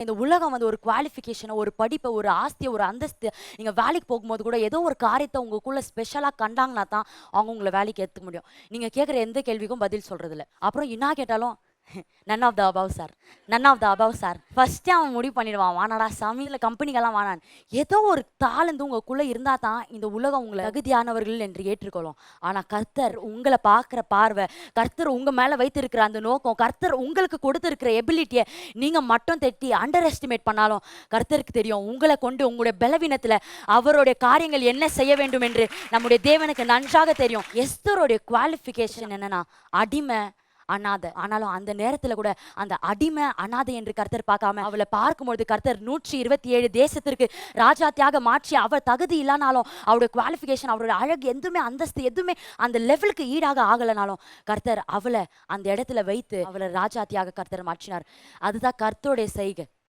இந்த உலகம் வந்து ஒரு குவாலிஃபிகேஷனை, ஒரு படிப்பை, ஒரு ஆஸ்தியை, ஒரு அந்தஸ்து, நீங்க வேலைக்கு போகும்போது கூட ஏதோ ஒரு காரியத்தை உங்களுக்குள்ள ஸ்பெஷலா கண்டாங்கன்னா தான் அவங்க உங்களை வேலைக்கு ஏத்துக்க முடியும். நீங்க கேட்குற எந்த கேள்விக்கும் பதில் சொல்றது இல்ல. அப்புறம் என்ன கேட்டாலும் none of the above sir, none of the above sir. ஃபர்ஸ்டே அவன் முடிவு பண்ணிடுவான், வானாடா சாமி, இல்லை கம்பெனிக்கெல்லாம் வானான்னு. ஏதோ ஒரு தாளந்து உங்களுக்குள்ள இருந்தா தான் இந்த உலகம் உங்களை தகுதியானவர்கள் என்று ஏற்றுக்கொள்ளும். ஆனா கர்த்தர் உங்களை பார்க்குற பார்வை, கர்த்தர் உங்க மேல வைத்திருக்கிற அந்த நோக்கம், கர்த்தர் உங்களுக்கு கொடுத்திருக்கிற எபிலிட்டியை நீங்க மட்டும் தட்டி அண்டர் எஸ்டிமேட் பண்ணாலும் கர்த்தருக்கு தெரியும் உங்களை கொண்டு உங்களுடைய பலவீனத்துல அவருடைய காரியங்கள் என்ன செய்ய வேண்டும் என்று நம்முடைய தேவனுக்கு நன்றாக தெரியும். எஸ்தருடைய குவாலிஃபிகேஷன் என்னன்னா அடிமை, அனாதை. ஆனாலும் அந்த நேரத்துல கூட அந்த அடிமை, அனாதை என்று கர்த்தர் பார்க்காம அவளை பார்க்கும்பொழுது கர்த்தர் 127 தேசத்திற்கு ராஜாத்தியாக மாற்றி அவர் தகுதி இல்லைனாலும் அவருடைய குவாலிஃபிகேஷன், அவருடைய அழகு, எதுவுமே அந்தஸ்து எதுவுமே அந்த லெவலுக்கு ஈடாக ஆகலைனாலும் கர்த்தர் அவளை அந்த இடத்துல வைத்து அவளை ராஜாத்தியாக கர்த்தர் மாற்றினார். அதுதான் கர்த்தருடைய செய்கை.